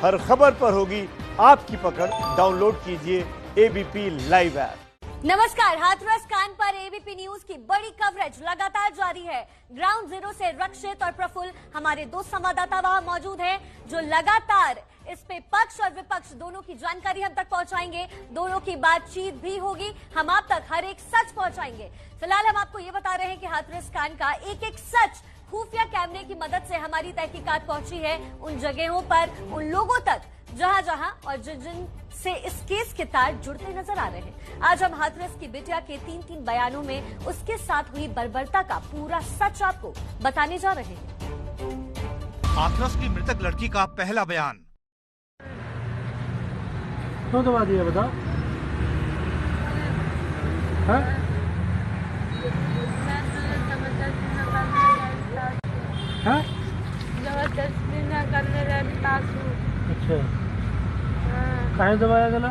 हर खबर पर होगी आपकी पकड़। डाउनलोड कीजिए एबीपी लाइव ऐप। नमस्कार, हाथरस कांड पर एबीपी न्यूज की बड़ी कवरेज लगातार जारी है। ग्राउंड जीरो से रक्षित और प्रफुल्ल हमारे दो संवाददाता वहां मौजूद हैं, जो लगातार इस पे पक्ष और विपक्ष दोनों की जानकारी हम तक पहुंचाएंगे। दोनों की बातचीत भी होगी, हम आप तक हर एक सच पहुंचाएंगे। फिलहाल हम आपको ये बता रहे हैं कि हाथरस कांड का एक एक सच खुफिया कैमरे की मदद से हमारी तहकीकात पहुंची है उन जगहों पर, उन लोगों तक जहां जहां और जिन से इस केस के तार जुड़ते नजर आ रहे हैं। आज हम हाथरस की बिटिया के 3 बयानों में उसके साथ हुई बर्बरता का पूरा सच आपको बताने जा रहे हैं। हाथरस की मृतक लड़की का पहला बयान। क्यों दबा दिया बताओ? जबरदस्ती न करने रही तासू। अच्छा, काहे दबाया गला?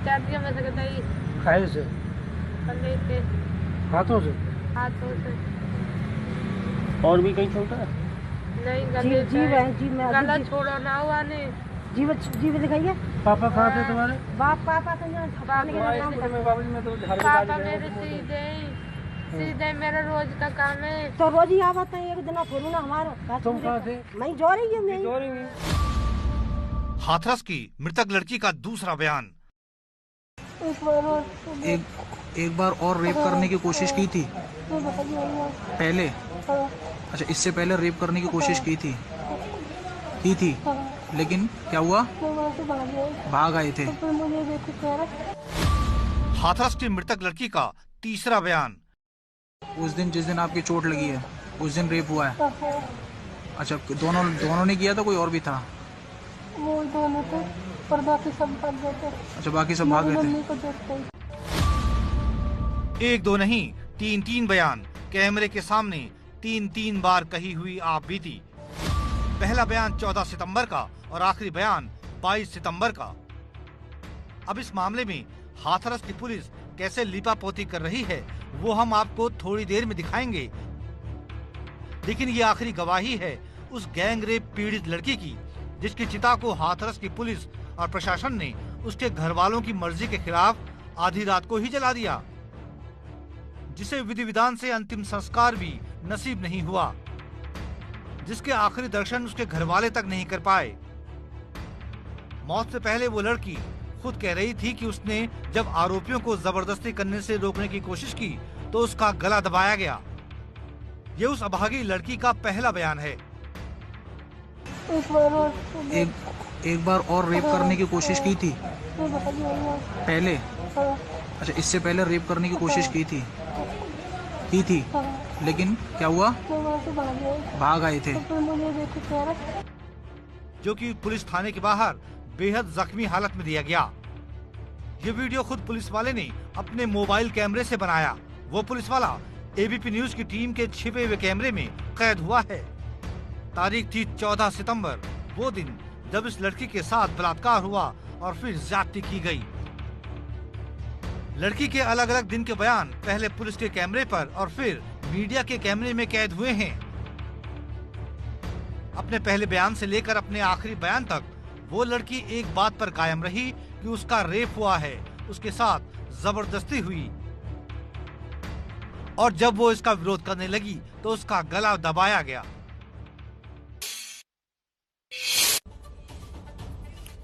चाटिया में से कतई काहे से? कंधे से, हाथों से? हाथों से और भी कहीं छोटा है? नहीं, गले से। गला छोड़ो ना हुआ ने। जीव दिखाइए। पापा कहाँ थे तुम्हारे? पापा तो पापा मेरे सीधे मेरा रोज का काम है। तो रोज ही आवता है, एक दिन थोड़ी ना हमारा। तुम कहाँ थे? मैं जो रही हूँ। हाथरस की मृतक लड़की का दूसरा बयान। एक बार और रेप करने की कोशिश की थी पहले? अच्छा, इससे पहले रेप करने की कोशिश की थी लेकिन क्या हुआ? भाग आए थे। हाथरस की मृतक लड़की का तीसरा बयान। उस दिन जिस दिन आपकी चोट लगी है उस दिन रेप हुआ है? अच्छा, दोनों ने किया था, कोई और भी था? वो दोनों थे, पर बाकी सब भाग गए थे। अच्छा, बाकी सब भाग गए थे। एक दो नहीं, 3 बयान कैमरे के सामने 3 बार कही हुई आप बीती। पहला बयान 14 सितंबर का और आखिरी बयान 22 सितंबर का। अब इस मामले में हाथरस की पुलिस कैसे लीपापोती कर रही है वो हम आपको थोड़ी देर में दिखाएंगे, लेकिन ये आखिरी गवाही है उस गैंग रेप पीड़ित लड़की की, जिसकी चिता को हाथरस की पुलिस और प्रशासन ने उसके घर वालों की मर्जी के खिलाफ आधी रात को ही जला दिया, जिसे विधि विधान से अंतिम संस्कार भी नसीब नहीं हुआ, जिसके आखिरी दर्शन उसके घर वाले तक नहीं कर पाए। मौत से पहले वो लड़की खुद कह रही थी कि उसने जब आरोपियों को जबरदस्ती करने से रोकने की कोशिश की तो उसका गला दबाया गया। ये उस अभागी लड़की का पहला बयान है। एक बार और रेप करने की कोशिश की थी पहले? अच्छा, इससे पहले रेप करने की कोशिश की थी लेकिन क्या हुआ? भाग आए थे। जो कि पुलिस थाने के बाहर बेहद जख्मी हालत में दिया गया। ये वीडियो खुद पुलिस वाले ने अपने मोबाइल कैमरे से बनाया। वो पुलिस वाला एबीपी न्यूज की टीम के छिपे हुए कैमरे में कैद हुआ है। तारीख थी 14 सितंबर, वो दिन जब इस लड़की के साथ बलात्कार हुआ और फिर ज्यादती की गई। लड़की के अलग अलग दिन के बयान पहले पुलिस के कैमरे पर और फिर मीडिया के कैमरे में कैद हुए हैं। अपने पहले बयान से लेकर अपने आखिरी बयान तक वो लड़की एक बात पर कायम रही कि उसका रेप हुआ है, उसके साथ जबरदस्ती हुई, और जब वो इसका विरोध करने लगी तो उसका गला दबाया गया।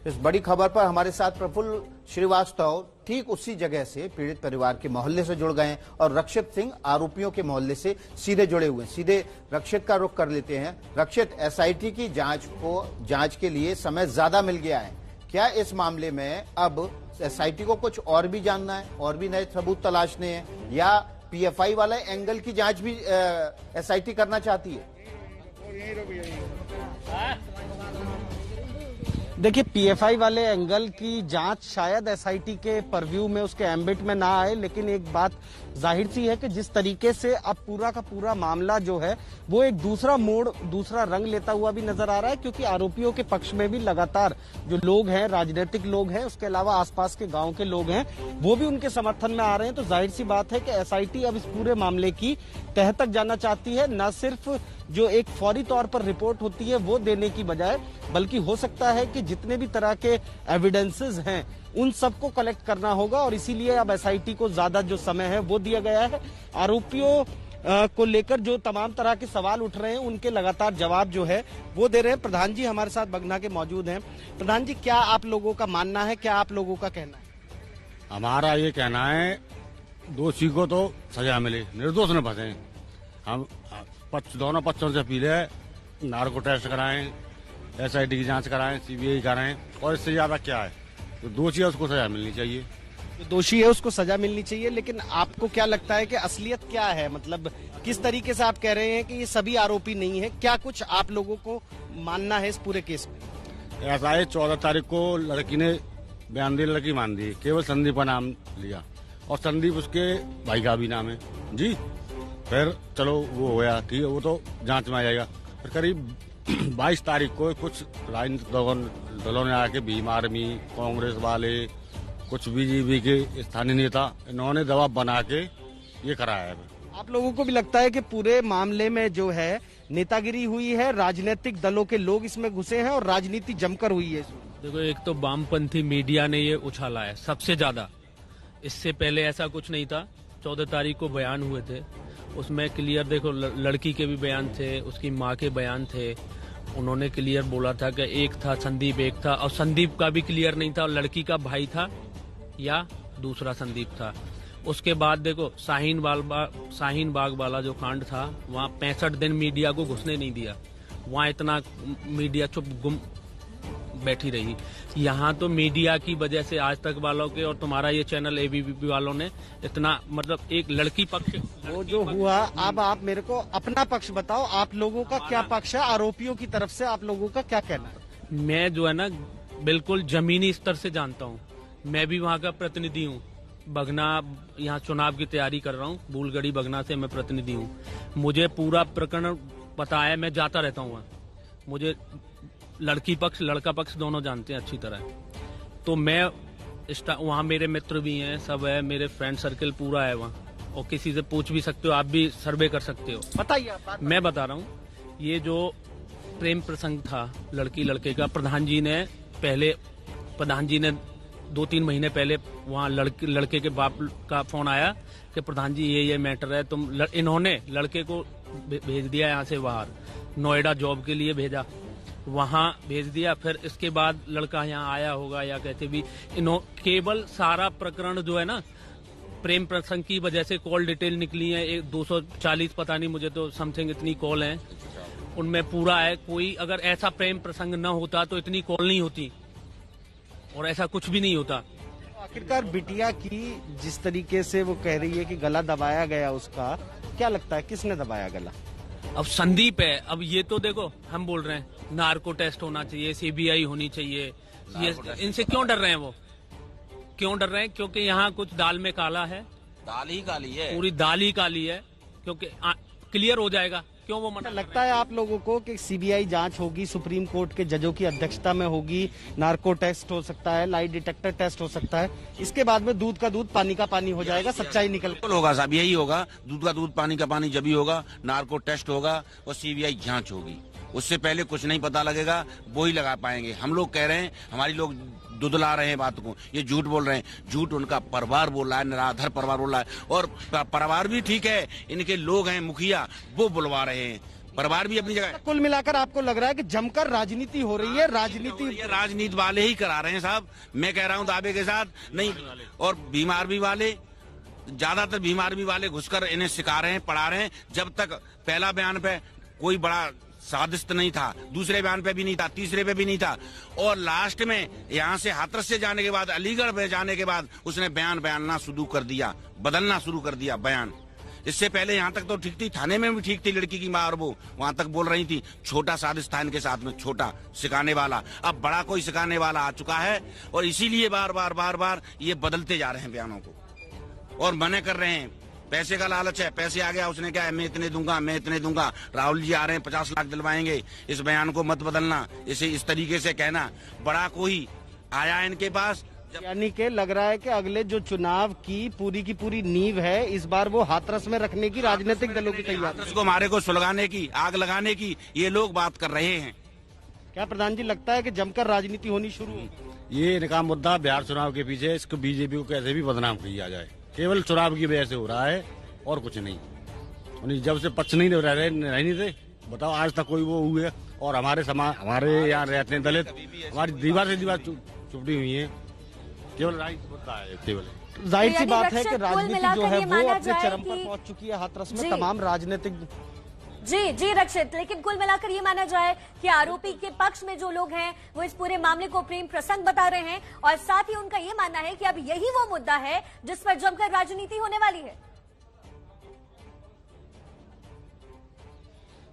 इस बड़ी खबर पर हमारे साथ प्रफुल्ल श्रीवास्तव ठीक उसी जगह से पीड़ित परिवार के मोहल्ले से जुड़ गए हैं और रक्षित सिंह आरोपियों के मोहल्ले से सीधे जुड़े हुए हैं। सीधे रक्षित का रुख कर लेते हैं। रक्षित, एसआईटी की जांच के लिए समय ज्यादा मिल गया है, क्या इस मामले में अब एसआईटी को कुछ और भी जानना है, और भी नए सबूत तलाशने हैं, या पीएफआई वाले एंगल की जांच भी एसआईटी करना चाहती है? देखिए, पीएफआई वाले एंगल की जांच शायद एसआईटी के परव्यू में, उसके एम्बिट में ना आए, लेकिन एक बात जाहिर सी है कि जिस तरीके से अब पूरा का पूरा मामला जो है वो एक दूसरा मोड़, दूसरा रंग लेता हुआ भी नजर आ रहा है, क्योंकि आरोपियों के पक्ष में भी लगातार जो लोग हैं, राजनीतिक लोग हैं, उसके अलावा आसपास के गांव के लोग हैं, वो भी उनके समर्थन में आ रहे हैं। तो जाहिर सी बात है कि एसआईटी अब इस पूरे मामले की तह तक जाना चाहती है, न सिर्फ जो एक फौरी तौर पर रिपोर्ट होती है वो देने की बजाय, बल्कि हो सकता है कि जितने भी तरह के एविडेंसेस हैं उन सबको कलेक्ट करना होगा, और इसीलिए अब एसआईटी को ज्यादा जो समय है वो दिया गया है। आरोपियों को लेकर जो तमाम तरह के सवाल उठ रहे हैं उनके लगातार जवाब जो है वो दे रहे हैं। प्रधान जी हमारे साथ बगना के मौजूद हैं। प्रधान जी, क्या आप लोगों का मानना है, क्या आप लोगों का कहना है? हमारा ये कहना है, दोषी को तो सजा मिले, निर्दोष न फंसे। हम दोनों पक्षों से अपील है, नार्को टेस्ट कराएं, एसआईटी की जांच कराएं, सीबीआई कराएं, और इससे ज्यादा क्या है। तो दोषी है उसको सजा मिलनी चाहिए। जो दोषी है उसको सजा मिलनी चाहिए, लेकिन आपको क्या लगता है कि असलियत क्या है? मतलब किस तरीके से आप कह रहे हैं कि ये सभी आरोपी नहीं है? क्या कुछ आप लोगों को मानना है इस पूरे केस में? ऐसा है, 14 तारीख को लड़की ने बयान दिया, लड़की मान दी, केवल संदीप का नाम लिया, और संदीप उसके भाई का भी नाम है जी। फिर चलो वो हो गया, ठीक है, वो तो जांच में आ जाएगा। फिर करीब 22 तारीख को कुछ राजनीतिक दलों ने आके, भीम आर्मी, कांग्रेस वाले, कुछ बीजेपी के स्थानीय नेता, इन्होंने दबाव बना के ये कराया है। आप लोगों को भी लगता है कि पूरे मामले में जो है नेतागिरी हुई है, राजनीतिक दलों के लोग इसमें घुसे हैं और राजनीति जमकर हुई है? देखो, एक तो वामपंथी मीडिया ने ये उछाला है सबसे ज्यादा। इससे पहले ऐसा कुछ नहीं था। 14 तारीख को बयान हुए थे, उसमें क्लियर देखो, लड़की के भी बयान थे, उसकी माँ के बयान थे। उन्होंने क्लियर बोला था कि एक था संदीप, एक था, और संदीप का भी क्लियर नहीं था, और लड़की का भाई था या दूसरा संदीप था। उसके बाद देखो, शाहीन बाग वाला जो कांड था, वहाँ 65 दिन मीडिया को घुसने नहीं दिया। वहाँ इतना मीडिया चुप गुम बैठी रही। यहाँ तो मीडिया की वजह से आज तक वालों के और तुम्हारा ये चैनल एबीपी वालों ने इतना, मतलब एक लड़की पक्ष वो जो हुआ। अब आप मेरे को अपना पक्ष बताओ, आप लोगों का क्या पक्ष है? आरोपियों की तरफ से आप लोगों का क्या कहना है? मैं जो है ना बिल्कुल जमीनी स्तर से जानता हूँ। मैं भी वहाँ का प्रतिनिधि हूँ। बगना यहाँ चुनाव की तैयारी कर रहा हूँ, बूलगढ़ी बगना से मैं प्रतिनिधि हूँ। मुझे पूरा प्रकरण पता है, मैं जाता रहता हूँ वहाँ। मुझे लड़की पक्ष लड़का पक्ष दोनों जानते हैं अच्छी तरह। तो मैं वहाँ मेरे मित्र भी हैं, सब है, मेरे फ्रेंड सर्कल पूरा है वहाँ, और किसी से पूछ भी सकते हो, आप भी सर्वे कर सकते हो। बताइए। मैं बता रहा हूँ, ये जो प्रेम प्रसंग था लड़की लड़के का, प्रधान जी ने 2-3 महीने पहले वहाँ लड़के के बाप का फोन आया कि प्रधान जी ये मैटर है, इन्होंने लड़के को भेज दिया यहाँ से बाहर, नोएडा जॉब के लिए भेजा, वहाँ भेज दिया। फिर इसके बाद लड़का यहाँ आया होगा या कहते भी, केवल सारा प्रकरण जो है ना प्रेम प्रसंग की वजह से कॉल डिटेल निकली है, 240 पता नहीं, मुझे तो समथिंग इतनी कॉल है, उनमें पूरा है। कोई अगर ऐसा प्रेम प्रसंग न होता तो इतनी कॉल नहीं होती, और ऐसा कुछ भी नहीं होता। आखिरकार बिटिया की जिस तरीके से वो कह रही है कि गला दबाया गया, उसका क्या लगता है किसने दबाया गला? अब संदीप है। अब ये तो देखो, हम बोल रहे हैं नार्को टेस्ट होना चाहिए, सीबीआई होनी चाहिए, ये इनसे क्यों डर रहे हैं? वो क्यों डर रहे हैं? क्योंकि यहाँ कुछ दाल में काला है, दाल ही काली है, पूरी दाल ही काली है, क्योंकि क्लियर हो जाएगा। क्यों वो मना लगता है आप लोगों को कि सीबीआई जांच होगी, सुप्रीम कोर्ट के जजों की अध्यक्षता में होगी, नार्को टेस्ट हो सकता है, लाई डिटेक्टर टेस्ट हो सकता है, इसके बाद में दूध का दूध पानी का पानी हो जाएगा, सच्चाई निकल होगा साहब, यही होगा। दूध का दूध पानी का पानी जब ही होगा, नार्को टेस्ट होगा और सीबीआई जांच होगी। उससे पहले कुछ नहीं पता लगेगा, वो ही लगा पाएंगे। हम लोग कह रहे हैं, हमारी लोग दुदला रहे हैं बात को, ये झूठ बोल रहे हैं। झूठ उनका परिवार बोल रहा है, निराधार परिवार बोल रहा है, और परिवार भी ठीक है, इनके लोग हैं मुखिया, वो बुलवा रहे हैं, परिवार भी अपनी जगह। कुल मिलाकर आपको लग रहा है कि जमकर राजनीति हो रही है? राजनीति वाले ही करा रहे हैं साहब, मैं कह रहा हूँ दावे के साथ नहीं। और भीम आर्मी वाले, ज्यादातर भीम आर्मी वाले घुसकर इन्हें सिखा रहे हैं, पढ़ा रहे हैं। जब तक पहला बयान पे कोई बड़ा साजिश नहीं था, दूसरे बयान पे भी नहीं था, तीसरे पे भी नहीं था, और लास्ट में यहाँ से हाथरस से जाने के बाद, अलीगढ़ में जाने के बाद उसने बयान बयानना शुरू कर दिया, बदलना शुरू कर दिया बयान। इससे पहले यहाँ तक तो ठीक थी, थाने में भी ठीक थी लड़की की माँ, और वो वहाँ तक बोल रही थी छोटा साजिश था इनके साथ में, छोटा सिखाने वाला। अब बड़ा कोई सिखाने वाला आ चुका है, और इसीलिए बार बार ये बदलते जा रहे हैं बयानों को और मना कर रहे हैं। पैसे का लालच है, पैसे आ गया, उसने क्या है, मैं इतने दूंगा। राहुल जी आ रहे हैं, 50 लाख दिलवाएंगे। इस बयान को मत बदलना, इसे इस तरीके से कहना। बड़ा कोई आया इनके पास, यानी कि लग रहा है कि अगले जो चुनाव की पूरी नींव है, इस बार वो हाथरस में रखने की राजनीतिक दलों की तैयारी, हाथरस को हमारे को सुलगाने की, आग लगाने की ये लोग बात कर रहे हैं। क्या प्रधान जी लगता है कि जमकर राजनीति होनी शुरू हो? ये इनका मुद्दा बिहार चुनाव के पीछे, इसको बीजेपी को कैसे भी बदनाम किया जाए, केवल चुनाव की वजह से हो रहा है और कुछ नहीं। जब से पक्ष नहीं रह थे, बताओ आज तक कोई वो हुए। और हमारे यहाँ रहते हैं दलित, हमारी दीवार से दीवार चुपड़ी हुई है, केवल राजनीति मुद्दा है केवल। जाहिर सी बात है कि राजनीति जो है वो अपने चरम पर पहुंच चुकी है हाथरस में। तमाम राजनीतिक जी रक्षित, लेकिन कुल मिलाकर ये माना जाए कि आरोपी के पक्ष में जो लोग हैं वो इस पूरे मामले को प्रेम प्रसंग बता रहे हैं, और साथ ही उनका ये मानना है कि अब यही वो मुद्दा है जिस पर जमकर राजनीति होने वाली है।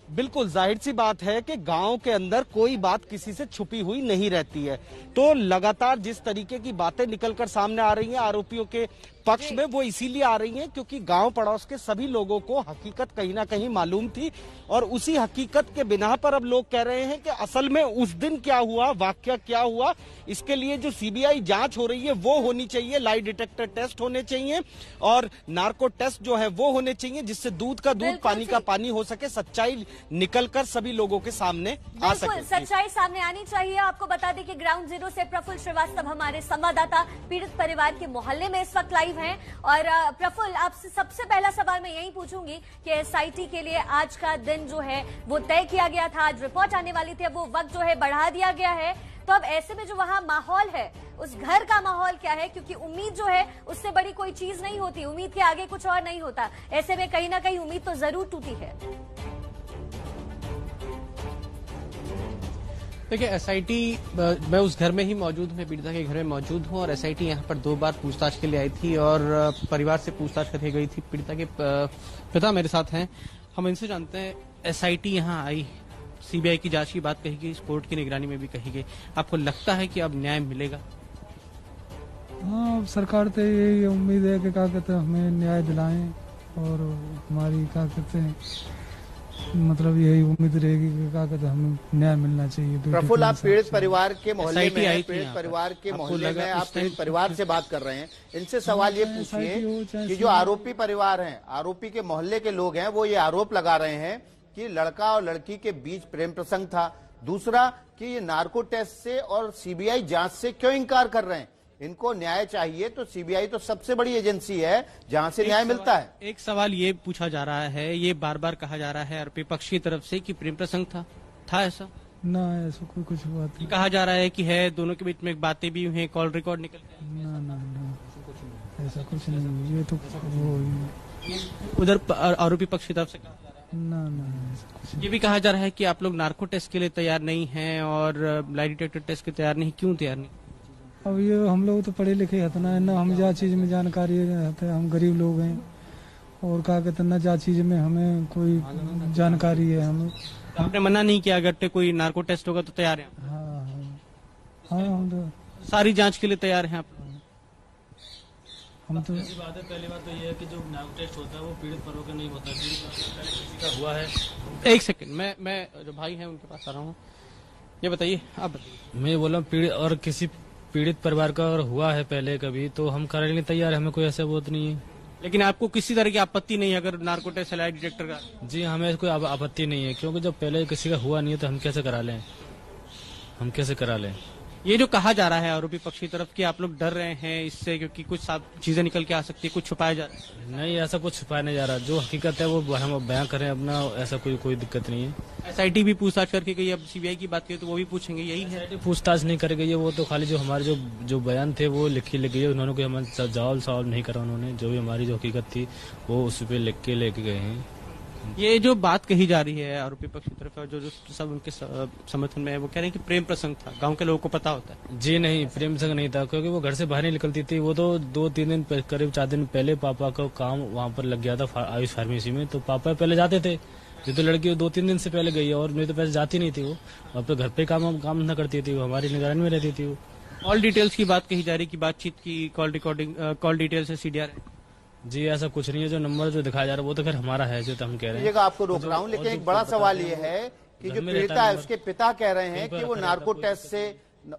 बिल्कुल जाहिर सी बात है कि गांव के अंदर कोई बात किसी से छुपी हुई नहीं रहती है, तो लगातार जिस तरीके की बातें निकलकर सामने आ रही हैं आरोपियों के पक्ष में, वो इसीलिए आ रही हैं क्योंकि गांव पड़ोस के सभी लोगों को हकीकत कहीं ना कहीं मालूम थी, और उसी हकीकत के बिना पर अब लोग कह रहे हैं कि असल में उस दिन क्या हुआ, वाकया क्या हुआ, इसके लिए जो सीबीआई जांच हो रही है वो होनी चाहिए, लाई डिटेक्टर टेस्ट होने चाहिए और नार्को टेस्ट जो है वो होने चाहिए, जिससे दूध का दूध पानी का पानी हो सके, सच्चाई निकलकर सभी लोगों के सामने आ सके। सच्चाई सामने आनी चाहिए। आपको बता दें कि ग्राउंड जीरो से प्रफुल्ल श्रीवास्तव हमारे संवाददाता पीड़ित परिवार के मोहल्ले में इस वक्त लाइव हैं। और प्रफुल्ल, आपसे सबसे पहला सवाल मैं यही पूछूंगी कि एसआईटी के लिए आज का दिन जो है वो तय किया गया था, आज रिपोर्ट आने वाली थी, अब वो वक्त जो है बढ़ा दिया गया है, तो अब ऐसे में जो वहां माहौल है, उस घर का माहौल क्या है? क्योंकि उम्मीद जो है उससे बड़ी कोई चीज नहीं होती, उम्मीद के आगे कुछ और नहीं होता, ऐसे में कहीं ना कहीं उम्मीद तो जरूर टूटी है। देखिए, एसआईटी, मैं उस घर में ही मौजूद हूँ, पीड़िता के घर में मौजूद हूँ, और एसआईटी यहाँ पर 2 बार पूछताछ के लिए आई थी और परिवार से पूछताछ करके गई थी। पीड़िता के पिता मेरे साथ हैं, हम इनसे जानते हैं, एसआईटी यहाँ आई, सीबीआई की जांच की बात कही गई, कोर्ट की निगरानी में भी कही गई, आपको लगता है कि अब न्याय मिलेगा? हाँ, सरकार से यही उम्मीद है कि क्या कहते हैं हमें न्याय दिलाएं, और हमारी क्या कहते हैं मतलब यही उम्मीद रहेगी कि क्या कहते हैं हमें न्याय मिलना चाहिए। प्रफुल्ल, आप पीड़ित परिवार के मोहल्ले में हैं, पीड़ित परिवार के मोहल्ले में आप पीड़ित परिवार से बात कर रहे हैं, इनसे सवाल ये पूछिए कि जो आरोपी परिवार हैं, आरोपी के मोहल्ले के लोग हैं, वो ये आरोप लगा रहे हैं कि लड़का और लड़की के बीच प्रेम प्रसंग था, दूसरा कि ये नार्को टेस्ट से और सीबीआई जांच से क्यों इनकार कर रहे हैं? इनको न्याय चाहिए, तो सीबीआई तो सबसे बड़ी एजेंसी है जहां से न्याय मिलता है। एक सवाल ये पूछा जा रहा है, ये बार बार कहा जा रहा है आरोपी पक्ष की तरफ से कि प्रेम प्रसंग था ऐसा? ना, ऐसा कोई कुछ हुआ नहीं। कहा जा रहा है कि है, दोनों के बीच में बातें भी हुई, कॉल रिकॉर्ड निकल गए। ना, ऐसा कुछ नहीं, ये तो वो उधर आरोपी पक्ष की तरफ से ना, ऐसा कुछ। ये भी कहा जा रहा है कि आप लोग नार्को टेस्ट के लिए तैयार नहीं हैं और लाई डिटेक्टर टेस्ट के तैयार नहीं, क्यों तैयार नहीं? अब ये हम लोग तो पढ़े लिखे है ना, हम जा चीज में जानकारी है, हम गरीब लोग हैं, और क्या कहते ना जा चीज में हमें कोई जानकारी है। हम आपने मना नहीं किया, अगर कोई नार्को टेस्ट होगा तो तैयार है? हाँ, हम तो सारी जांच के लिए तैयार हैं आप? हम तो बात है, पहली बात तो ये है कि जो नार्को टेस्ट होता है वो पीड़ित परिवार का नहीं होता, किसी का हुआ है। एक सेकंड, मैं जो भाई हैं उनके पास आ रहा हूँ, ये बताइए आप। मैं बोला पीड़ित और किसी पीड़ित परिवार का अगर हुआ है पहले कभी, तो हम कराने के लिए तैयार है, हमें कोई ऐसा बहुत नहीं है। लेकिन आपको किसी तरह की आपत्ति नहीं है अगर नार्को टेस्ट लाई डिटेक्टर का? जी, हमें कोई आपत्ति नहीं है, क्योंकि जब पहले किसी का हुआ नहीं है तो हम कैसे करा लें? ये जो कहा जा रहा है आरोपी पक्ष की तरफ कि आप लोग डर रहे हैं इससे क्योंकि कुछ चीजें निकल के आ सकती है, कुछ छुपाया जा रहा है? नहीं, ऐसा कुछ छुपाया नहीं जा रहा, जो हकीकत है वो हम बयां करें अपना, ऐसा कोई दिक्कत नहीं है। एसआईटी भी पूछताछ करके गई, अब सीबीआई की बात करें तो वो भी पूछेंगे, यही है? पूछताछ नहीं कर गई है, वो तो खाली जो हमारे जो बयान थे वो लिखी गई है, उन्होंने कोई हमारे जवाब सवाल नहीं करा, उन्होंने जो भी हमारी जो हकीकत थी वो उस पर लिख के लेके गए हैं। ये जो बात कही जा रही है आरोपी पक्ष की तरफ, जो सब उनके समर्थन में है, वो कह रहे हैं कि प्रेम प्रसंग था, गांव के लोगों को पता होता है। जी नहीं, प्रेम प्रसंग नहीं था, क्योंकि वो घर से बाहर नहीं निकलती थी। वो तो 2-3 दिन करीब 4 दिन पहले पापा का काम वहाँ पर लग गया था आयुष फार्मेसी में, तो पापा पहले जाते थे। ये तो लड़की 2-3 दिन से पहले गई है, और नहीं तो पहले जाती नहीं थी। वो अपने घर पे काम न करती थी, वो हमारी निगरानी में रहती थी। वो कॉल डिटेल्स की बात कही जा रही, की बातचीत की कॉल रिकॉर्डिंग, कॉल डिटेल्स है, CDR है। जी ऐसा कुछ नहीं है, जो नंबर जो दिखाया जा रहा है वो तो खैर हमारा है, जो तो हम कह रहे हैं। आपको रोक रहा हूँ, लेकिन एक बड़ा सवाल ये है कि जो पीड़िता है उसके पिता कह रहे हैं कि वो नार्को टेस्ट से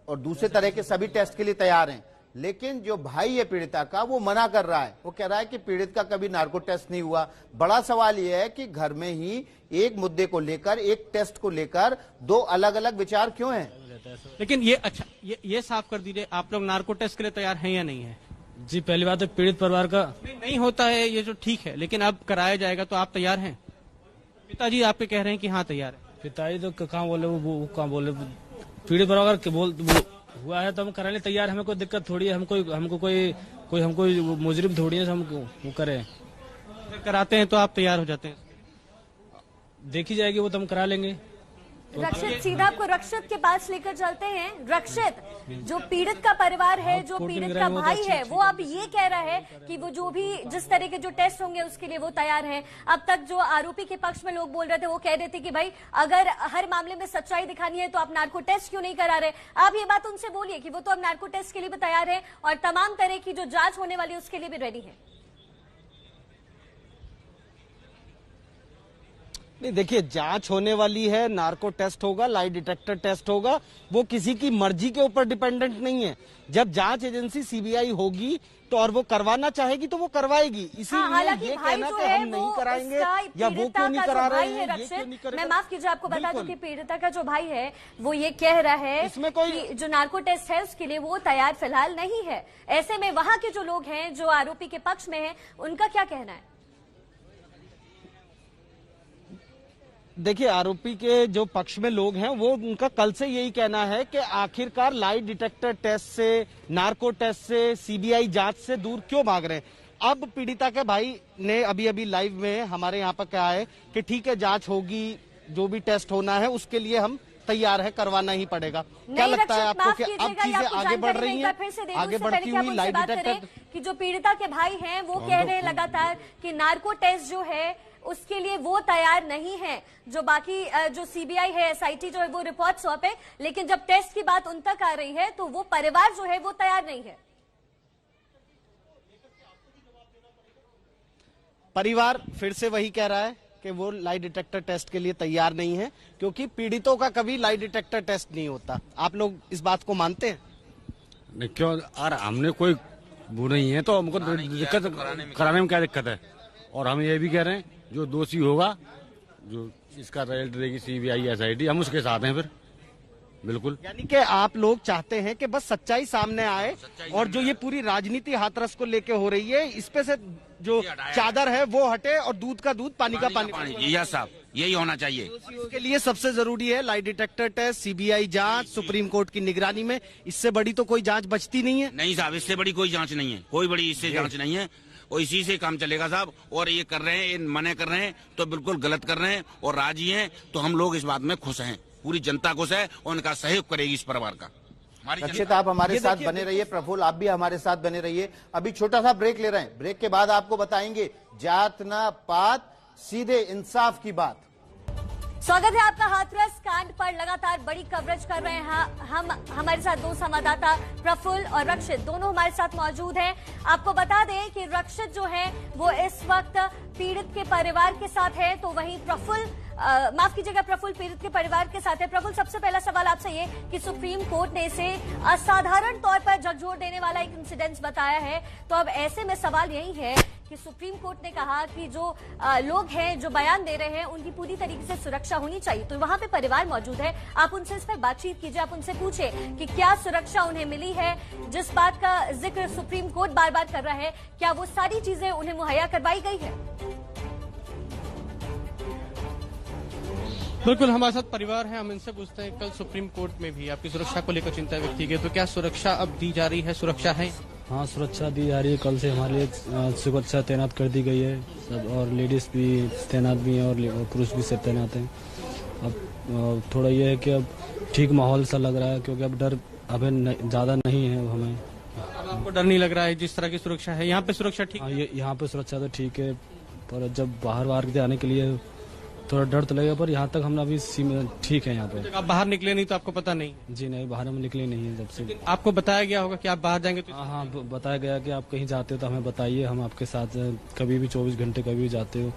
और दूसरे तरह के सभी टेस्ट के लिए तैयार हैं, लेकिन जो भाई है पीड़िता का वो मना कर रहा है। वो कह रहा है कि पीड़ित का कभी नार्को टेस्ट नहीं हुआ। बड़ा सवाल ये है कि घर में ही एक मुद्दे को लेकर, एक टेस्ट को लेकर 2 अलग अलग विचार क्यों हैं? लेकिन ये अच्छा, ये साफ कर दीजिए, आप लोग नार्को टेस्ट के लिए तैयार हैं या नहीं है? जी पहली बात है पीड़ित परिवार का नहीं होता है ये, जो ठीक है, लेकिन अब कराया जाएगा तो आप तैयार हैं? पिताजी आपके कह रहे हैं कि हाँ तैयार है। पिताजी तो कहाँ बोले, वो कहाँ बोले, पीड़ित परिवार के बोल हुआ है तो हम कराने तैयार। हमें कोई दिक्कत थोड़ी है, हमको कोई मुजरिम थोड़ी है, हम वो करें। अगर कराते हैं तो आप तैयार हो जाते हैं? देखी जाएगी वो तो हम करा लेंगे। रक्षित, सीधा आपको रक्षित के पास लेकर चलते हैं। रक्षित, जो पीड़ित का परिवार है, जो पीड़ित का भाई है, वो अब ये कह रहा है कि वो जो भी जिस तरह के जो टेस्ट होंगे उसके लिए वो तैयार है। अब तक जो आरोपी के पक्ष में लोग बोल रहे थे वो कह रहे थे कि भाई अगर हर मामले में सच्चाई दिखानी है तो आप नार्को टेस्ट क्यों नहीं करा रहे। आप ये बात उनसे बोलिए कि वो तो अब नार्को टेस्ट के लिए भी तैयार है और तमाम तरह की जो जांच होने वाली है उसके लिए भी रेडी है। नहीं, देखिए, जांच होने वाली है, नार्को टेस्ट होगा, लाई डिटेक्टर टेस्ट होगा, वो किसी की मर्जी के ऊपर डिपेंडेंट नहीं है। जब जांच एजेंसी CBI होगी तो और वो करवाना चाहेगी तो वो करवाएगी। इसीलिए ये कहना कि हम नहीं कराएंगे या वो क्यों नहीं करा रहे हैं, ये क्यों नहीं करेगा। मैं माफ कीजिए, आपको बता दूं कि पीड़िता का जो भाई है वो ये कह रहा है इसमें कोई कि जो नार्को टेस्ट है उसके लिए वो तैयार फिलहाल नहीं है। ऐसे में वहां के जो लोग हैं जो आरोपी के पक्ष में है, उनका क्या कहना है? देखिए, आरोपी के जो पक्ष में लोग हैं वो उनका कल से यही कहना है कि आखिरकार लाई डिटेक्टर टेस्ट से, नार्को टेस्ट से, CBI जांच से दूर क्यों भाग रहे हैं। अब पीड़िता के भाई ने अभी लाइव में हमारे यहाँ पर कहा है कि ठीक है, जांच होगी, जो भी टेस्ट होना है उसके लिए हम तैयार है, करवाना ही पड़ेगा। क्या लगता है आपको कि अब चीजें आगे बढ़ रही हैं, आगे बढ़ती हुई लाई डिटेक्टर कि जो पीड़िता के भाई हैं वो कह रहे हैं लगातार कि नार्को टेस्ट जो है उसके लिए वो तैयार नहीं है। जो बाकी जो CBI है, SIT जो है वो रिपोर्ट सौंपे, लेकिन जब टेस्ट की बात उन तक आ रही है तो वो परिवार जो है वो तैयार नहीं है। परिवार फिर से वही कह रहा है कि वो लाई डिटेक्टर टेस्ट के लिए तैयार नहीं है, क्योंकि पीड़ितों का कभी लाई डिटेक्टर टेस्ट नहीं होता। आप लोग इस बात को मानते हैं? नहीं, क्यों, अरे हमने कोई वो नहीं है तो हमको दिक्कत कराने में क्या दिक्कत है। और हम ये भी कह रहे हैं जो दोषी होगा, जो इसका रिजल्ट देगी CBI SIT, हम उसके साथ हैं फिर, बिल्कुल। यानी कि आप लोग चाहते हैं कि बस सच्चाई सामने आए और जो ये पूरी राजनीति हाथरस को लेके हो रही है, इस पे से जो चादर है वो हटे और दूध का दूध, पानी का पानी। यस साहब, यही होना चाहिए। इसके लिए सबसे जरूरी है लाई डिटेक्टर टेस्ट, CBI जांच, सुप्रीम कोर्ट की निगरानी में। इससे बड़ी तो कोई जांच बचती नहीं है। नहीं साहब, इससे बड़ी कोई जांच नहीं है, कोई बड़ी इससे जांच नहीं है, और इसी से काम चलेगा साहब। और ये कर रहे हैं, ये मना कर रहे हैं तो बिल्कुल गलत कर रहे हैं, और राजी हैं तो हम लोग इस बात में खुश हैं, पूरी जनता खुश है और उनका सहयोग करेगी इस परिवार का। रक्षित, आप हमारे साथ बने रहिए, प्रफुल्ल आप भी हमारे साथ बने रहिए। अभी छोटा सा ब्रेक ले रहे हैं, ब्रेक के बाद आपको बताएंगे जात ना पात, सीधे इंसाफ की बात। स्वागत है आपका। हाथरस कांड पर लगातार बड़ी कवरेज कर रहे हैं हम। हमारे साथ 2 संवाददाता प्रफुल्ल और रक्षित दोनों हमारे साथ मौजूद हैं। आपको बता दें कि रक्षित जो है वो इस वक्त पीड़ित के परिवार के साथ है, तो वहीं प्रफुल्ल माफ कीजिएगा, प्रफुल्ल पीड़ित के परिवार के साथ है। प्रफुल्ल, सबसे पहला सवाल आपसे ये कि सुप्रीम कोर्ट ने इसे असाधारण तौर पर झकझोर देने वाला एक इंसिडेंट बताया है, तो अब ऐसे में सवाल यही है कि सुप्रीम कोर्ट ने कहा कि जो लोग हैं जो बयान दे रहे हैं उनकी पूरी तरीके से सुरक्षा होनी चाहिए, तो वहां पे परिवार मौजूद है, आप उनसे इस पर बातचीत कीजिए, आप उनसे पूछे कि क्या सुरक्षा उन्हें मिली है। जिस बात का जिक्र सुप्रीम कोर्ट बार बार कर रहा है, क्या वो सारी चीजें उन्हें मुहैया करवाई गई है? बिल्कुल, हमारे साथ परिवार है, हम इनसे पूछते हैं, कल सुप्रीम कोर्ट में भी आपकी सुरक्षा को लेकर चिंता व्यक्त की गई, तो क्या सुरक्षा अब दी जा रही है, सुरक्षा है? हाँ, सुरक्षा दी जा रही है। कल से हमारे लिए सुरक्षा तैनात कर दी गई है सब, और लेडीज भी तैनात भी हैं और पुरुष भी सब तैनात हैं। अब थोड़ा ये है कि अब ठीक माहौल सा लग रहा है, क्योंकि अब डर अभी ज़्यादा नहीं है हमें। अब आपको डर नहीं लग रहा है जिस तरह की सुरक्षा है? यहाँ पे सुरक्षा ठीक है? यहाँ पे सुरक्षा तो ठीक है, पर जब बाहर के आने के लिए थोड़ा डर तो लगेगा, पर यहाँ तक हम अभी ठीक है यहाँ पे। आप बाहर निकले नहीं तो आपको पता नहीं? जी नहीं, बाहर हम निकले नहीं है जब से। आपको बताया गया होगा कि आप बाहर जाएंगे तो? हाँ, बताया गया कि आप कहीं जाते हो तो हमें बताइए, हम आपके साथ कभी भी 24 घंटे कभी भी जाते हो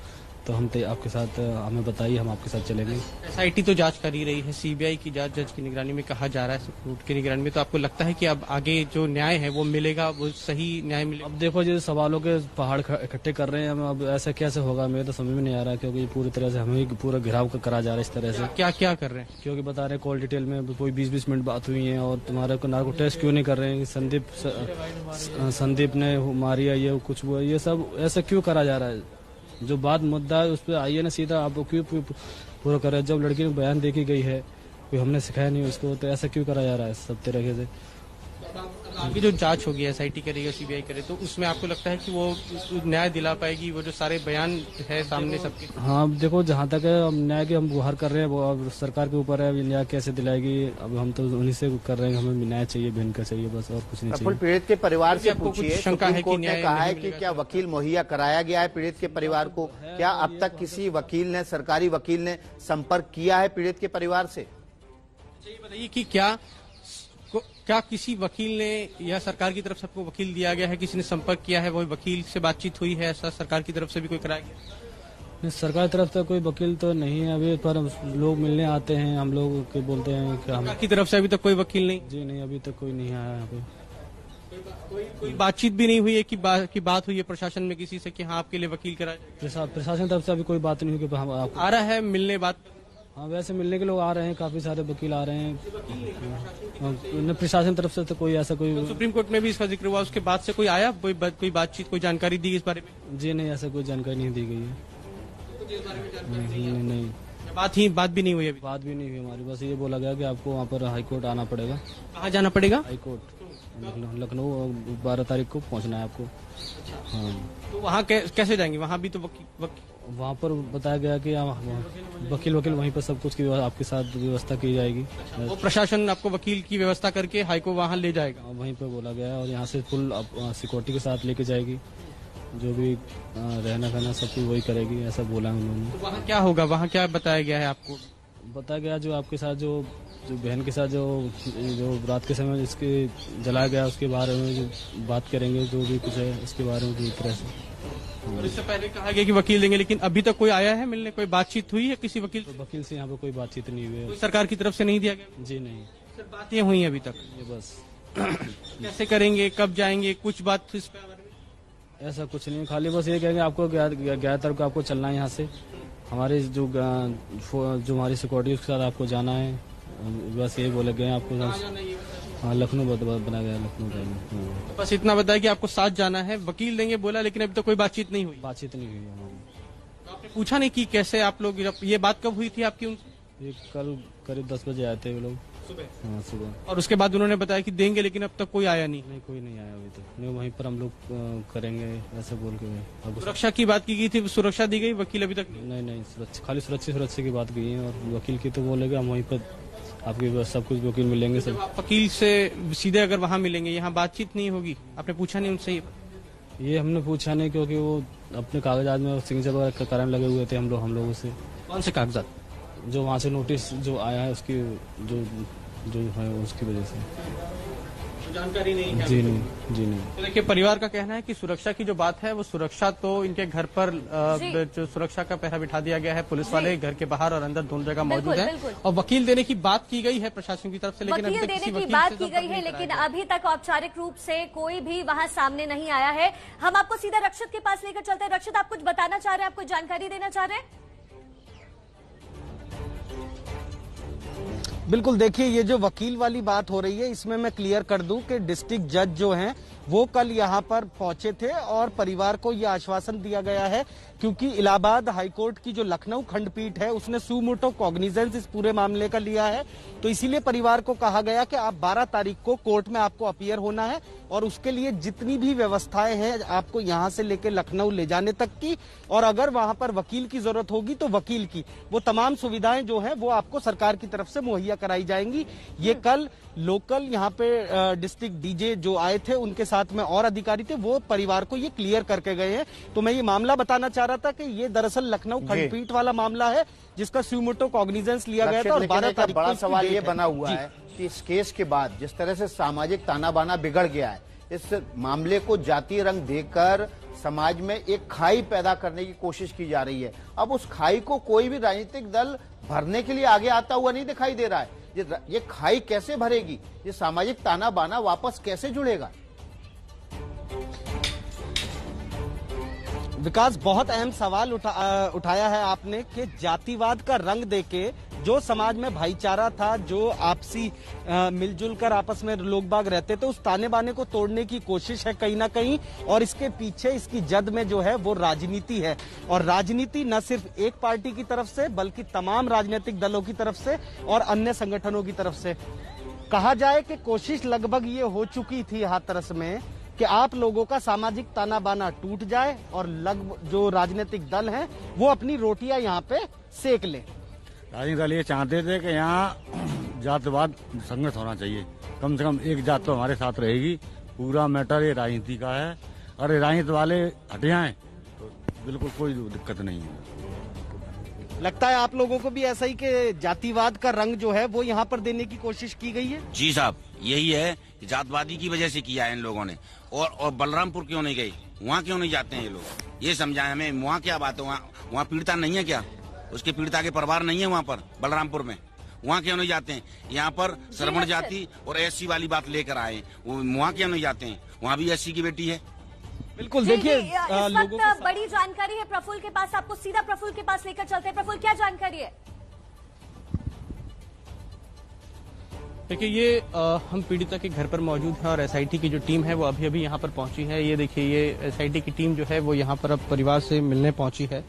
तो हम आपके साथ, हमें बताइए, हम आपके साथ चलेंगे। एसआईटी तो जांच कर ही रही है, सीबीआई की जांच जज की निगरानी में कहा जा रहा है, सुप्रीम कोर्ट की निगरानी में, तो आपको लगता है कि अब आगे जो न्याय है वो मिलेगा, वो सही न्याय मिलेगा? अब देखो, जो सवालों के पहाड़ इकट्ठे कर रहे हैं हम, अब ऐसा कैसे होगा मेरे तो समझ में नहीं आ रहा, क्योंकि पूरी तरह से हमें पूरा घिराव करा जा रहा है इस तरह से। क्या क्या कर रहे हैं? क्योंकि बता रहे हैं कॉल डिटेल में कोई 20-20 मिनट बात हुई है, और तुम्हारे को नार्को टेस्ट क्यों नहीं कर रहे हैं, संदीप ने मारी है, ये कुछ हुआ, ये सब ऐसा क्यों करा जा रहा है? जो बात मुद्दा है उस पर आइए ना सीधा, आप क्यों पूरा कर रहे हैं? जब लड़की ने बयान देखी गई है, कोई हमने सिखाया नहीं उसको, तो ऐसा क्यों करा जा रहा है सब तरीके से? आगे जो जांच होगी, एसआईटी करेगी, सीबीआई करे, तो उसमें आपको लगता है कि वो न्याय दिला पाएगी? वो जो सारे बयान है सामने सबके? हाँ, देखो, जहाँ तक है न्याय की हम गुहार कर रहे हैं, वो अब सरकार के ऊपर है, न्याय कैसे दिलाएगी। अब हम तो उन्हीं से कर रहे हैं, हमें न्याय चाहिए, भिन्न का चाहिए, बस और कुछ नहीं चाहिए। पीड़ित के परिवार से पूछिए, शंका है कि ने कहा है कि क्या वकील मुहैया कराया गया है पीड़ित के परिवार को? क्या अब तक किसी वकील ने, सरकारी वकील ने संपर्क किया है पीड़ित के परिवार से? ये बताइए कि क्या किसी वकील ने या सरकार की तरफ से आपको वकील दिया गया है, किसी ने संपर्क किया है, वो वकील से बातचीत हुई है, ऐसा सरकार की तरफ से भी कोई कराया गया? सरकार की तरफ से कोई वकील तो नहीं है अभी, पर लोग मिलने आते हैं, हम लोग के बोलते हैं कि सरकार की तरफ से अभी तक कोई वकील नहीं? जी नहीं, अभी तक कोई नहीं आया यहाँ पे। कोई बातचीत भी नहीं हुई है कि बात हुई है प्रशासन में किसी से कि हाँ आपके लिए वकील कराया? प्रशासन की तरफ से अभी कोई बात नहीं हुई कि हम आ रहा है मिलने बात? हाँ, वैसे मिलने के लोग आ रहे हैं, काफी सारे वकील आ रहे हैं। प्रशासन तरफ से तो कोई ऐसा कोई, सुप्रीम कोर्ट में भी इसका जिक्र हुआ, उसके बाद से कोई आया, कोई बातचीत, कोई जानकारी दी इस बारे में? जी नहीं, ऐसा कोई जानकारी नहीं दी गई है। नहीं, बात भी नहीं हुई अभी? बात भी नहीं हुई हमारी, बस ये बोला गया कि आपको वहाँ पर हाईकोर्ट आना पड़ेगा। कहाँ जाना पड़ेगा? हाईकोर्ट लखनऊ 12 तारीख को पहुँचना है आपको। हाँ, तो वहाँ कैसे जाएंगे? वहाँ भी तो वहाँ पर बताया गया कि वकील वहीं पर सब कुछ की आपके साथ व्यवस्था की जाएगी। वो प्रशासन आपको वकील की व्यवस्था करके हाईको वहाँ ले जाएगा? वहीं पर बोला गया है, और यहाँ से फुल सिक्योरिटी के साथ लेके जाएगी, जो भी रहना खाना सब कुछ वही करेगी, ऐसा बोला है उन्होंने। तो वहाँ क्या होगा? वहाँ क्या बताया गया है आपको? बताया गया जो आपके साथ जो बहन के साथ जो रात के समय इसके जलाया गया, उसके बारे में जो बात करेंगे, जो भी कुछ है उसके बारे में पूरी तरह से। और इससे पहले कहा गया कि वकील देंगे, लेकिन अभी तक कोई आया है मिलने? कोई बातचीत हुई है किसी वकील? तो वकील से यहाँ पे कोई बातचीत नहीं हुई है। सरकार की तरफ से नहीं दिया गया? जी नहीं, सिर्फ बातें हुई अभी तक? ये बस। कैसे करेंगे, कब जाएंगे, कुछ बात इस पे? ऐसा कुछ नहीं, खाली बस ये कहेंगे आपको 11 तारीख को आपको चलना है यहाँ से, हमारे जो हमारी सिक्योरिटी उसके साथ आपको जाना है, बस यही बोले गए आपको। हाँ, लखनऊ बना गया, लखनऊ जाएंगे। बस इतना बताया कि आपको साथ जाना है, वकील देंगे बोला, लेकिन अभी तो कोई बातचीत नहीं हुई? बातचीत नहीं हुई हमारी। तो आपने पूछा नहीं कि कैसे आप लोग, ये बात कब हुई थी आपकी उनसे? ये कल करीब 10 बजे आए थे वो लोग। हाँ, सुबह। और उसके बाद उन्होंने बताया कि देंगे, लेकिन अब तक कोई आया नहीं? नहीं, कोई नहीं आया अभी तक। नहीं, वहीं पर हम लोग करेंगे ऐसे बोल के। सुरक्षा की बात की गई थी, सुरक्षा दी गई, वकील अभी तक? नहीं, खाली सुरक्षा की बात की है, और वकील की तो बोलेगे हम वहीं पर आपकी सब कुछ वकील मिलेंगे सब। वकील से सीधे अगर वहाँ मिलेंगे, यहाँ बातचीत नहीं होगी? आपने पूछा नहीं उनसे? ये हमने पूछा नहीं, क्योंकि वो अपने कागजात में सिग्नेचर वगैरह कराने लगे हुए थे हम लोगों से। कौन से कागजात? जो वहाँ से नोटिस जो आया है उसकी जो है उसकी वजह से। जानकारी नहीं है? जी नहीं। तो देखिए, परिवार का कहना है कि सुरक्षा की जो बात है, वो सुरक्षा तो इनके घर पर जो सुरक्षा का पहरा बिठा दिया गया है, पुलिस वाले घर के बाहर और अंदर दोनों जगह मौजूद हैं, और वकील देने की बात की गई है प्रशासन की तरफ से, लेकिन वकील देने की बात की गई है, लेकिन अभी तक औपचारिक रूप से कोई भी वहां सामने नहीं आया है। हम आपको सीधा रक्षित के पास लेकर चलते हैं। रक्षित, आप कुछ बताना चाह रहे हैं, आप कुछ जानकारी देना चाह रहे हैं? बिल्कुल, देखिए, ये जो वकील वाली बात हो रही है, इसमें मैं क्लियर कर दूं कि डिस्ट्रिक्ट जज जो हैं वो कल यहाँ पर पहुंचे थे, और परिवार को ये आश्वासन दिया गया है क्योंकि इलाहाबाद हाईकोर्ट की जो लखनऊ खंडपीठ है उसने सुमोटो कॉग्निजेंस इस पूरे मामले का लिया है, तो इसीलिए परिवार को कहा गया कि आप 12 तारीख को कोर्ट में आपको अपीयर होना है और उसके लिए जितनी भी व्यवस्थाएं हैं आपको यहां से लेकर लखनऊ ले जाने तक की, और अगर वहां पर वकील की जरूरत होगी तो वकील की, वो तमाम सुविधाएं जो है वो आपको सरकार की तरफ से मुहैया कराई जाएंगी। ये कल लोकल यहाँ पे डिस्ट्रिक्ट डीजे जो आए थे उनके साथ में और अधिकारी थे, वो परिवार को ये क्लियर करके गए हैं। तो मैं ये मामला बताना चाह रहा था कि ये दरअसल लखनऊ खंडपीठ वाला मामला है जिसका सुमोटो कॉग्निजेंस लिया गया था और 12 तारीख को बड़ा सवाल ये डेट बना हुआ है कि इस केस के बाद जिस तरह से सामाजिक ताना बाना बिगड़ गया है, इस मामले को जातीय रंग देकर समाज में एक खाई पैदा करने की कोशिश की जा रही है। अब उस खाई को कोई भी राजनीतिक दल भरने के लिए आगे आता हुआ नहीं दिखाई दे रहा है। ये खाई कैसे भरेगी? ये सामाजिक ताना बाना वापस कैसे जुड़ेगा? विकास, बहुत अहम सवाल उठाया है आपने कि जातिवाद का रंग देके जो समाज में भाईचारा था, जो आपसी मिलजुल कर आपस में लोग बाग रहते थे, उस ताने बाने को तोड़ने की कोशिश है कहीं ना कहीं, और इसके पीछे इसकी जद में जो है वो राजनीति है। और राजनीति न सिर्फ एक पार्टी की तरफ से बल्कि तमाम राजनीतिक दलों की तरफ से और अन्य संगठनों की तरफ से। कहा जाए कि कोशिश लगभग ये हो चुकी थी हाथरस में कि आप लोगों का सामाजिक ताना बाना टूट जाए और जो राजनीतिक दल हैं वो अपनी रोटियां यहाँ पे सेक ले। राजनीतिक दल ये चाहते थे कि यहाँ जातवाद संघर्ष होना चाहिए, कम से कम एक जात तो हमारे साथ रहेगी। पूरा मैटर ये राजनीति का है, अरे राजनीति वाले हटे आए तो बिल्कुल कोई दिक्कत नहीं है। लगता है आप लोगों को भी ऐसा ही कि जातिवाद का रंग जो है वो यहाँ पर देने की कोशिश की गई है? जी साहब, यही है कि जातवादी की वजह से किया है इन लोगों ने। और बलरामपुर क्यों नहीं गए, वहाँ क्यों नहीं जाते हैं ये लोग? ये समझाए हमें, वहाँ क्या बात है? वहाँ पीड़िता नहीं है क्या? उसके पीड़िता के परिवार नहीं है वहाँ पर बलरामपुर में? वहाँ क्यों नहीं जाते हैं? यहाँ पर श्रवण जाति और एससी वाली बात लेकर आए, वहाँ क्यों नहीं जाते हैं? वहाँ भी एससी की बेटी है। बिल्कुल, देखिए इस वक्त बड़ी जानकारी है प्रफुल्ल के पास, आपको सीधा प्रफुल्ल के पास लेकर चलते हैं। प्रफुल्ल, क्या जानकारी है? देखिए, ये हम पीड़िता के घर पर मौजूद हैं और एसआईटी की जो टीम है वो अभी अभी यहाँ पर पहुंची है। ये देखिए, ये एसआईटी की टीम जो है वो यहाँ पर अब परिवार से मिलने पहुंची है।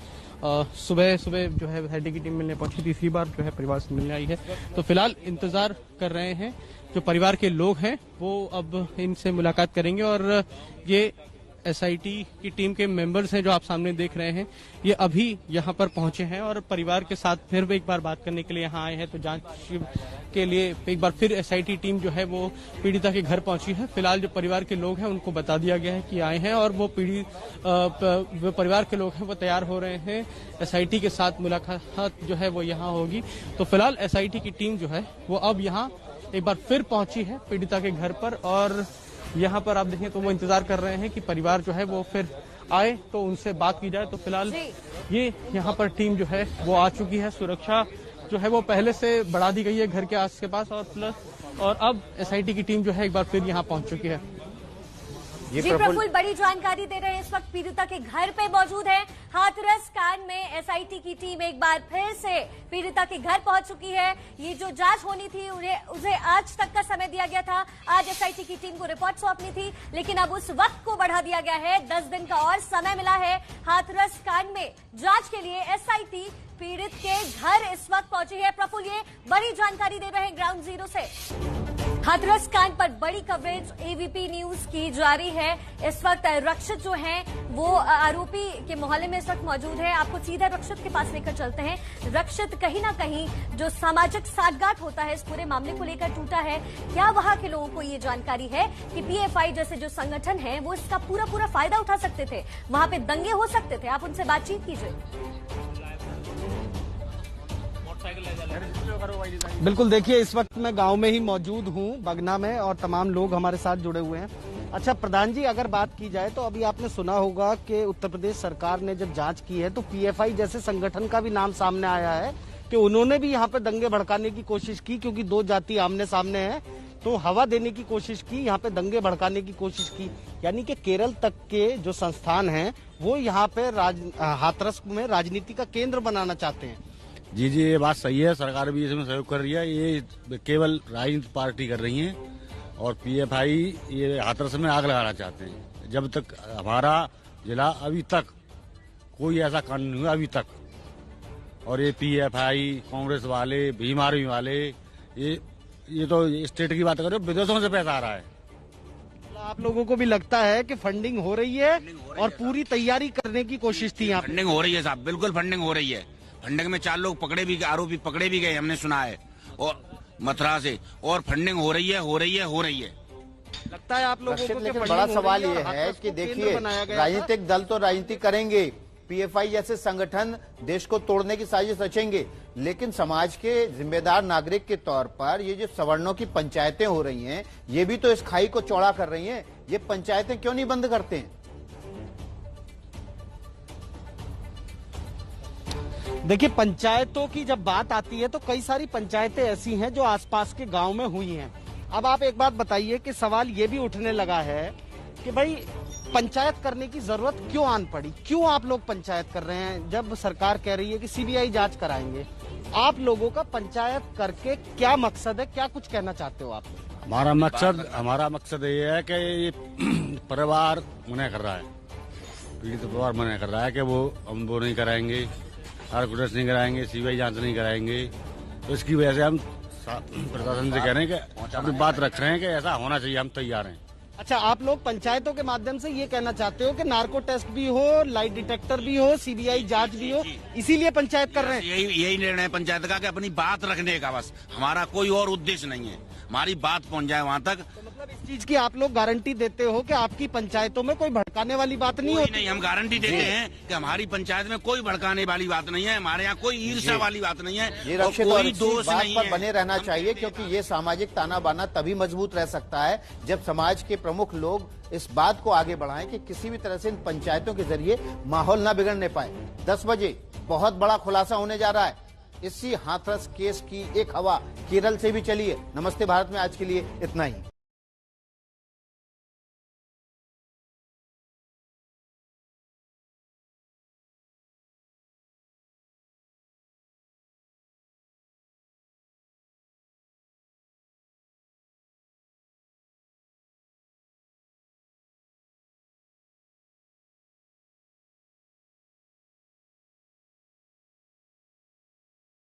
सुबह जो है एसआईटी की टीम मिलने पहुंची, तीसरी बार जो है परिवार से मिलने आई है। तो फिलहाल इंतजार कर रहे हैं, जो परिवार के लोग हैं वो अब इनसे मुलाकात करेंगे। और ये एसआईटी की टीम के मेंबर्स हैं जो आप सामने देख रहे हैं, ये अभी यहाँ पर पहुंचे हैं और परिवार के साथ फिर एक बार बात करने के लिए यहाँ आए हैं। तो जांच के लिए एक बार फिर एसआईटी टीम जो है वो पीड़िता के घर पहुंची है। फिलहाल जो परिवार के लोग हैं उनको बता दिया गया है कि आए हैं और वो परिवार के लोग हैं वो तैयार हो रहे हैं। एसआईटी के साथ मुलाकात जो है वो यहाँ होगी। तो फिलहाल एसआईटी की टीम जो है वो अब यहाँ एक बार फिर पहुंची है पीड़िता के घर पर, और यहाँ पर आप देखें तो वो इंतजार कर रहे हैं कि परिवार जो है वो फिर आए तो उनसे बात की जाए। तो फिलहाल ये यहाँ पर टीम जो है वो आ चुकी है। सुरक्षा जो है वो पहले से बढ़ा दी गई है घर के आस के पास, और अब एसआईटी की टीम जो है एक बार फिर यहाँ पहुंच चुकी है। जी प्रफुल्ल, बड़ी जानकारी दे रहे हैं। इस वक्त पीड़िता के घर पे मौजूद है। हाथरस कांड में एसआईटी की टीम एक बार फिर से पीड़िता के घर पहुंच चुकी है। ये जो जांच होनी थी उसे आज तक का समय दिया गया था। आज एसआईटी की टीम को रिपोर्ट सौंपनी थी, लेकिन अब उस वक्त को बढ़ा दिया गया है। 10 दिन का और समय मिला है। हाथरस कांड में जांच के लिए एसआईटी पीड़ित के घर इस वक्त पहुंची है। प्रफुल्ल, ये बड़ी जानकारी दे रहे हैं ग्राउंड जीरो से। हाथरस कांड पर बड़ी कवरेज एबीपी न्यूज की जारी है। इस वक्त रक्षित जो हैं वो आरोपी के मोहल्ले में इस वक्त मौजूद है। आपको सीधा रक्षित के पास लेकर चलते हैं। रक्षित, कहीं ना कहीं जो सामाजिक साठगांठ होता है इस पूरे मामले को लेकर टूटा है। क्या वहां के लोगों को ये जानकारी है कि पीएफआई जैसे जो संगठन है वो इसका पूरा फायदा उठा सकते थे, वहां पे दंगे हो सकते थे? आप उनसे बातचीत कीजिए। बिल्कुल, देखिए इस वक्त मैं गांव में ही मौजूद हूं, बगना में, और तमाम लोग हमारे साथ जुड़े हुए हैं। अच्छा प्रधान जी, अगर बात की जाए तो अभी आपने सुना होगा कि उत्तर प्रदेश सरकार ने जब जांच की है तो पीएफआई जैसे संगठन का भी नाम सामने आया है कि उन्होंने भी यहाँ पे दंगे भड़काने की कोशिश की, क्योंकि दो जाति आमने सामने है, तो हवा देने की कोशिश की, यहाँ पे दंगे भड़काने की कोशिश की। यानी कि केरल तक के जो संस्थान हैं वो यहाँ पे हाथरस में राजनीति का केंद्र बनाना चाहते हैं। जी, ये बात सही है, सरकार भी इसमें सहयोग कर रही है। ये केवल राजनीतिक पार्टी कर रही है और पीएफआई ये हाथरस में आग लगाना चाहते हैं। जब तक हमारा जिला अभी तक कोई ऐसा कांड नहीं हुआ अभी तक। और ये PFI, कांग्रेस वाले, भीम आर्मी वाले, ये तो स्टेट की बात करो, विदेशों से पैसा आ रहा है। आप लोगों को भी लगता है कि फंडिंग हो रही है और पूरी तैयारी करने की कोशिश थी यहाँ? फंडिंग हो रही है साहब, बिल्कुल फंडिंग हो रही है। फंडिंग में 4 लोग आरोपी पकड़े भी गए, हमने सुना है, और मथुरा से। और फंडिंग हो रही है। लगता है आप लोगों को? लेकिन बड़ा सवाल ये है कि देखिए, राजनीतिक दल तो राजनीति करेंगे, PFI जैसे संगठन देश को तोड़ने की साजिश रचेंगे, लेकिन समाज के जिम्मेदार नागरिक के तौर पर ये जो सवर्णों की पंचायतें हो रही हैं, ये भी तो इस खाई को चौड़ा कर रही हैं। ये पंचायतें क्यों नहीं बंद करते हैं? देखिए, पंचायतों की जब बात आती है तो कई सारी पंचायतें ऐसी हैं जो आसपास के गांव में हुई हैं। अब आप एक बात बताइए कि सवाल ये भी उठने लगा है कि भाई पंचायत करने की जरूरत क्यों आन पड़ी? क्यों आप लोग पंचायत कर रहे हैं जब सरकार कह रही है कि CBI जांच कराएंगे? आप लोगों का पंचायत करके क्या मकसद है? क्या कुछ कहना चाहते हो आप? हमारा मकसद ये है कि ये परिवार मना कर रहा है, पीड़ित परिवार मना कर रहा है कि हम वो नहीं कराएंगे, आर्कुटेस्ट नहीं कराएंगे, CBI जांच नहीं कराएंगे। तो इसकी वजह से हम प्रशासन से कह रहे हैं कि अपनी बात रख रहे हैं कि ऐसा होना चाहिए, हम तैयार हैं। अच्छा, आप लोग पंचायतों के माध्यम से ये कहना चाहते हो कि नार्को टेस्ट भी हो, लाइट डिटेक्टर भी हो, CBI जांच भी हो, इसीलिए पंचायत कर रहे हैं? यही निर्णय है पंचायत का कि अपनी बात रखने का, बस हमारा कोई और उद्देश्य नहीं है, हमारी बात पहुंच जाए वहां तक। तो मतलब इस चीज की आप लोग गारंटी देते हो कि आपकी पंचायतों में कोई भड़काने वाली बात नहीं होती? नहीं, हम गारंटी देते हैं कि हमारी पंचायत में कोई भड़काने वाली बात नहीं है, हमारे यहाँ कोई ईर्ष्या वाली बात नहीं है, ये और कोई दोष नहीं है। बने रहना चाहिए, क्योंकि ये सामाजिक ताना बाना तभी मजबूत रह सकता है जब समाज के प्रमुख लोग इस बात को आगे बढ़ाएं कि किसी भी तरह से इन पंचायतों के जरिए माहौल न बिगड़ने पाए। 10 बजे बहुत बड़ा खुलासा होने जा रहा है। इसी हाथरस केस की एक हवा केरल से भी चली है। नमस्ते भारत में आज के लिए इतना ही।